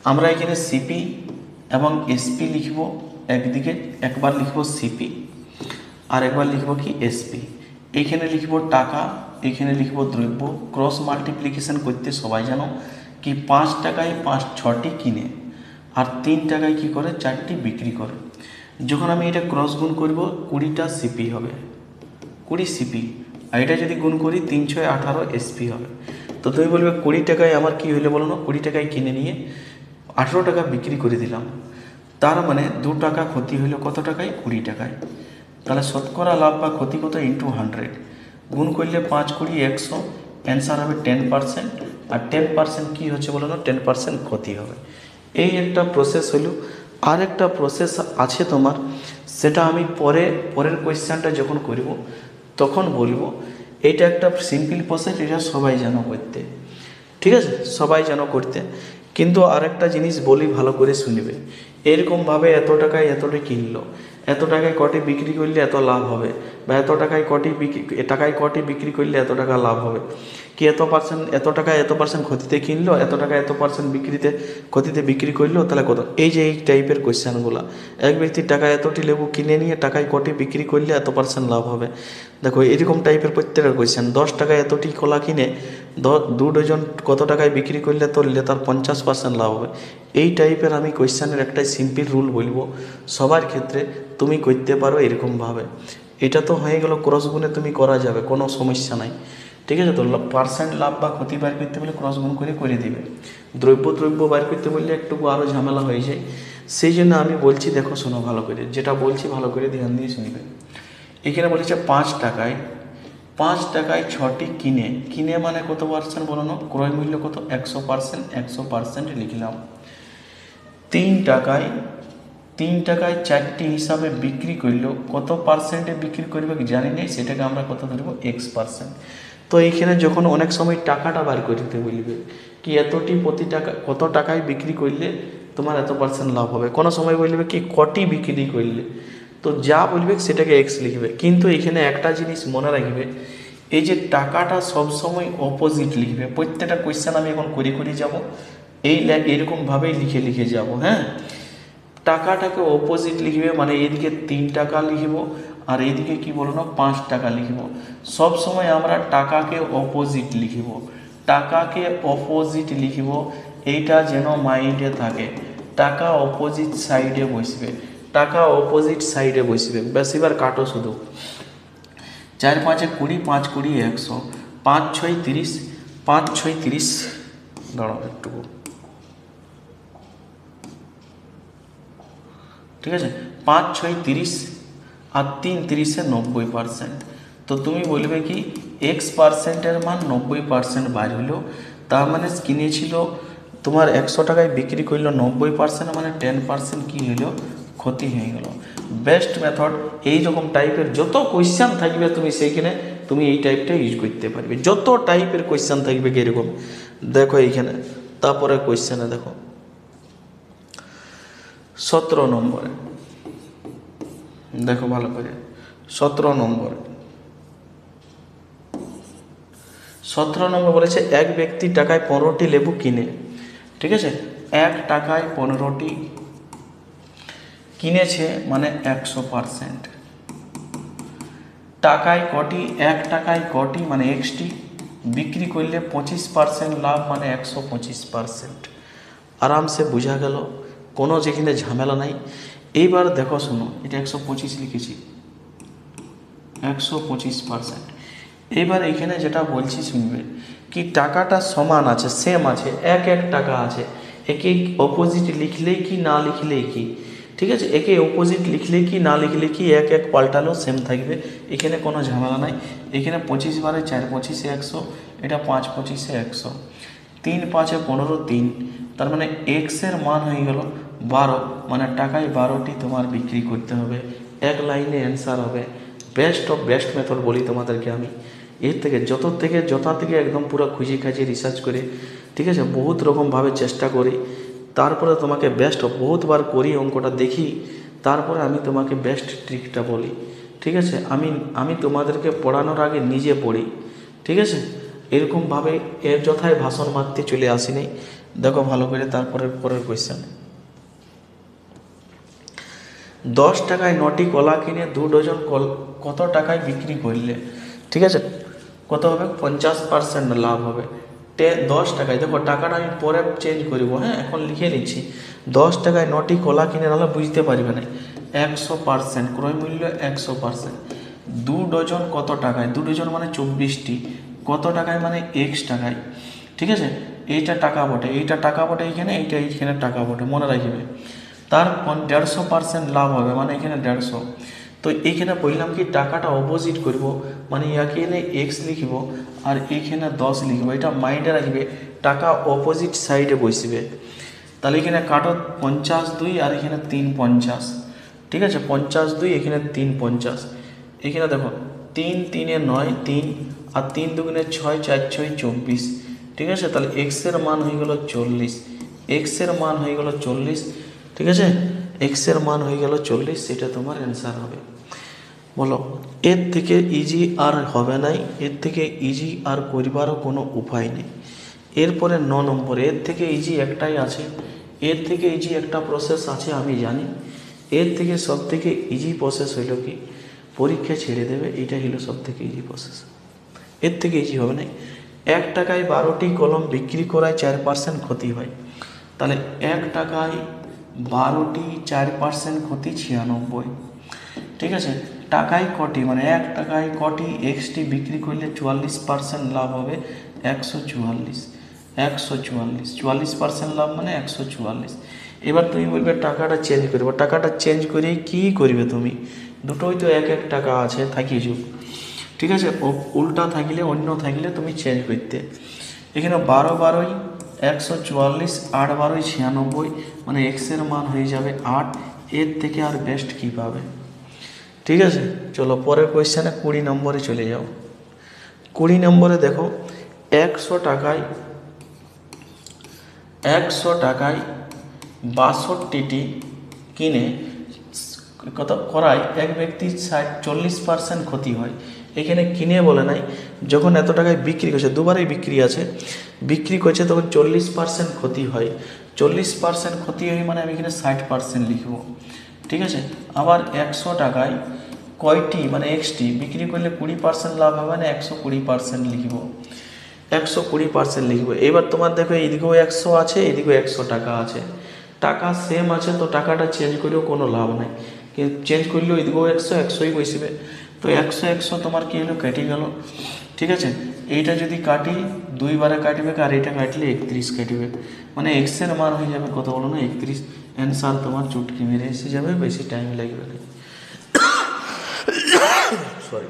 আমরা এখানে সিপি এবং এসপি লিখব, একদিকে একবার লিখব সিপি আর একবার লিখব কি এসপি। এইখানে লিখব টাকা, এখানে লিখব দ্রব্য। ক্রস মাল্টিপ্লিকেশন করতে সবাই জানো কি 5 টাকায় 6টি কিনে আর 3 টাকায় কি করে 4টি বিক্রি করে। যখন আমি এটা ক্রস গুণ করব 20টা সিপি হবে, 20 সিপি। আর এটা যদি গুণ করি 3 6 18 এসপি হবে। তো তুমি বলবে 20 টাকায় আমার কি হইলে বলো না, 20 টাকায় কিনে নিয়ে 18 টাকা বিক্রি করে দিলাম, তার মানে 2 টাকা ক্ষতি হইলো কত টাকায়, 20 টাকায়। তাহলে শতকরা লাভ বা ক্ষতি কত, ইন্টু 100। গুণ করলে 5 20 100, অ্যান্সার হবে 10%। আর 10% কী হচ্ছে বলো না, 10% ক্ষতি হবে। এই একটা প্রসেস হলো। আর একটা প্রসেস আছে তোমার, সেটা আমি পরের কোয়েশ্চেনটা যখন করব তখন বলবো। এটা একটা সিম্পল প্রসেস, এটা সবাই জানো করতে, ঠিক আছে, সবাই জানো করতে। কিন্তু আরেকটা জিনিস বলি, ভালো করে শুনবে। এরকমভাবে এত টাকায় এতটা কিনলো, এত টাকায় কটি বিক্রি করলে এত লাভ হবে, বা এত টাকায় কটি বিক্রি করলে এত টাকা লাভ হবে, কি এত টাকায় এত পার্সেন্ট ক্ষতিতে কিনলো, এত টাকা এত পার্সেন্ট ক্ষতিতে বিক্রি করলো, তাহলে কত। এই যে এই টাইপের কোয়েশ্চেনগুলো, এক ব্যক্তির টাকায় এতটি লেবু কিনে নিয়ে টাকায় কটি বিক্রি করলে এত পার্সেন্ট লাভ হবে। দেখো এরকম টাইপের প্রত্যেকটা কোয়েশ্চেন। 10 টাকায় এতটি কলা কিনে 2 ডজন কত টাকায় বিক্রি করলে তার 50% লাভ হবে। এই টাইপের আমি কোয়েশ্চেনের একটাই সিম্পল রুল বলবো, সবার ক্ষেত্রে তুমি করতে পারো এরকমভাবে। এটা তো হয়ে গেল ক্রস গুণে, তুমি করা যাবে, কোনো সমস্যা নাই, ঠিক আছে। তো পার্সেন্ট লাভ বা ক্ষতি বার করতে বলে ক্রস গুণ করে দিবে। দ্রব্য বার করতে বললে একটু আরও ঝামেলা হয়ে যায়। সেই জন্য আমি বলছি, দেখো শোনো ভালো করে, যেটা বলছি ভালো করে ধ্যান দিয়ে শুনবে। এখানে বলেছে 5 টাকায় 6টি কিনে মানে কত পার্সেন্ট বলো না, ক্রয় মূল্য কত, 100% লিখলাম। 3 টাকায় 4টি হিসাবে বিক্রি করলেও কত পার্সেন্টে বিক্রি করবে জানি নেই, সেটাকে আমরা কত ধরবো, X%। তো এইখানে যখন অনেক সময় টাকাটা বার করে দিতে বলবে কি এতটি প্রতি টাকা কত টাকায় বিক্রি করলে তোমার এত পার্সেন্ট লাভ হবে, কোনো সময় বলবে কি কটি বিক্রি করলে, তো যা বলবে সেটাকে X লিখবে। কিন্তু এখানে একটা জিনিস মনে রাখবে, এই যে টাকাটা সবসময় অপোজিট লিখবে। প্রত্যেকটা কোয়েশ্চেন আমি এখন করে যাব, এরকমভাবেই লিখে যাব, হ্যাঁ। টাকাটাকে অপোজিট লিখবে, মানে এদিকে 3 টাকা লিখব আর এইদিকে কি বলো না 5 টাকা লিখব। সব সময় আমরা টাকাকে অপোজিট লিখব, এইটা যেন মাইন্ডে থাকে। টাকা অপোজিট সাইডে বসবে, বেশিবার কাটো শুধু। 4 5 20, 5 20 100, 5 6 30, 5 6 30, দাঁড়াও একটু, ঠিক আছে। 5 6 30 আর 3 30 90%। তো তুমি বলবে কি X%-এর মান 90% বার হইল, তার মানে কিনেছিল তোমার 100 টাকায় বিক্রি করলো 90%, মানে 10% কী হইল, ক্ষতি হয়ে গেল। বেস্ট মেথড এইরকম টাইপের যত কোয়েশ্চেন থাকবে তুমি এই টাইপটা ইউজ করতে পারবে। যত টাইপের কোয়েশ্চেন থাকবে এরকম, দেখো এইখানে তারপরে কোয়েশ্চেনে দেখো 17 নম্বরে, দেখো ভালো করে 17 নম্বর বলেছে এক ব্যক্তি টাকায় 15টি লেবু কিনে, ঠিক আছে, 1 টাকায় 15টি কিনেছে মানে 100%। টাকায় কটি, 1 টাকায় কটি মানে Xটি, বিক্রি করলে 25% লাভ মানে 125%। আরামসে বোঝা গেল, কোনো যেখানে ঝামেলা নাই। এইবার দেখো শোনো, এটা 125 লিখেছি, 125%। এবার এখানে যেটা বলছি শুনবে, কি টাকাটা সমান আছে, সেম আছে, এক টাকা আছে, একে অপোজিট লিখলেই কি না লিখলেই কি, ঠিক আছে, একে অপোজিট লিখলে কি না লিখলে কি, এক পাল্টালেও সেম থাকবে, এখানে কোনো ঝামেলা নাই। এখানে 25 বারে 4 25 100, এটা 5 25 100, 3 5 15 3, তার মানে X-এর মান হয়ে গেল 12, মানে টাকায় 12টি তোমার বিক্রি করতে হবে। এক লাইনে অ্যান্সার হবে। বেস্ট অফ বেস্ট মেথড বলি তোমাদেরকে আমি, এর থেকে যথা থেকে একদম পুরো খুঁজে রিসার্চ করে, ঠিক আছে, বহুত রকমভাবে চেষ্টা করি, তারপরে তোমাকে বহুতবার করি, অঙ্কটা দেখি, তারপরে আমি তোমাকে বেস্ট ট্রিকটা বলি, ঠিক আছে। আমি তোমাদেরকে পড়ানোর আগে নিজে পড়ি, ঠিক আছে। এরকমভাবে এর যথায় ভাষণ মারতে চলে আসিনি, দেখো ভালো করে, তারপরে পরের কোয়েশ্চেন। 10 টাকায় 9টি কলা কিনে 2 ডজন কত টাকায় বিক্রি করলে? ঠিক আছে, কত হবে? 50% লাভ হবে। 10 টাকায়, দেখো টাকাটা আমি পরে চেঞ্জ করবো, হ্যাঁ এখন লিখে নিচ্ছি। 10 টাকায় 9টি কলা কিনে, নাহলে বুঝতে পারবে না। 100%, ক্রয় মূল্য 100%। 2 ডজন কত টাকায়? 2 ডজন মানে 24টি, কত টাকায় মানে x টাকায়। ঠিক আছে, এইটা টাকা বটে, এইটা টাকা বটে এইখানে, এইটা এইখানে টাকা বটে, মনে রাখবে। তার 150% লাভ হবে, মানে এখানে 150। তো এইখানে বললাম কি টাকাটা অপোজিট করব, মানে এখানে এক্স লিখব আর এইখানে 10 লিখব। এটা মাইন্ডে রাখবে, টাকা অপোজিট সাইডে বসবে। তাহলে এখানে কাটো 50 2 আর এখানে 3 50। ঠিক আছে, 50 2 এখানে 3 50। এখানে দেখো 3 3 9 3 আর 3 2 6 4 6 24। ঠিক আছে, তাহলে এক্সের মান হয়ে গেল 40, এক্সের মান হয়ে গেল 40। ঠিক আছে, এক্সের মান হয়ে গেল 40, সেটা তোমার অ্যান্সার হবে। বলো, এর থেকে ইজি আর হবে নাই, এর থেকে ইজি আর করবারও কোনো উপায় নেই। এরপরে 9 নম্বর, এর থেকে ইজি একটাই আছে, এর থেকে ইজি একটা প্রসেস আছে আমি জানি। এর থেকে সব থেকে ইজি প্রসেস হইল কি, পরীক্ষা ছেড়ে দেবে, এটা হলো সব থেকে ইজি প্রসেস। এর থেকে ইজি হবে না। 1 টাকায় 12টি কলম বিক্রি করায় 4% ক্ষতি হয়। তাহলে 1 টাকায় 12টি, 4% ক্ষতি 96। ঠিক আছে, টাকায় কটি, মানে 1 টাকায় কটি এক্সটি বিক্রি করলে 44% লাভ হবে, 144। 144, 44% লাভ মানে 144। এবার তুমি বলবে টাকাটা চেঞ্জ করবো, টাকাটা চেঞ্জ করে কি করবে তুমি? দুটোই তো 1 টাকা আছে, থাকিয়ে যুগ। ঠিক আছে, উল্টা থাকলে, অন্য থাকলে তুমি চেঞ্জ করতে। এখানে 12 12ই 144, 8 12ই 96, মানে এক্সের মান হয়ে যাবে 8। এর থেকে আর বেস্ট কী পাবে? ঠিক আছে, চলো পরের কোয়েশ্চেনে 20 নম্বরে চলে যাও। 20 নম্বরে দেখো, 100 টাকায় 62টি কিনে কত করায় এক ব্যক্তির 40% ক্ষতি হয়। এখানে কিনে বলে নাই, যখন এত টাকায় বিক্রি করছে, দুবারই বিক্রি আছে, বিক্রি করছে তখন 40% ক্ষতি হয়। 40% ক্ষতি হয় মানে আমি এখানে 60% লিখব। ঠিক আছে, আবার 100 টাকায় কয়টি, মানে এক্সটি বিক্রি করলে 20% লাভ হবে, মানে 120% লিখব। 120% লিখবো। এবার তোমার দেখো এদিকেও 100 আছে, এদিকেও 100 টাকা আছে, টাকা সেম আছে, তো টাকাটা চেঞ্জ করেও কোনো লাভ নাই, কিন্তু চেঞ্জ করলেও এদিকেও 100 100ই বসবে। তো 100 100 তোমার কী হলো, কেটে গেল। ঠিক আছে, এইটা যদি কাটি 2 বারে কাটবে, আর এইটা কাটলে 31 কাটবে, মানে এক্সের মান হয়ে যাবে কত বলো না, 31। অ্যান্সার তোমার চুটকি মেরে এসে যাবে, বেশি টাইম লাগবে না। সরি।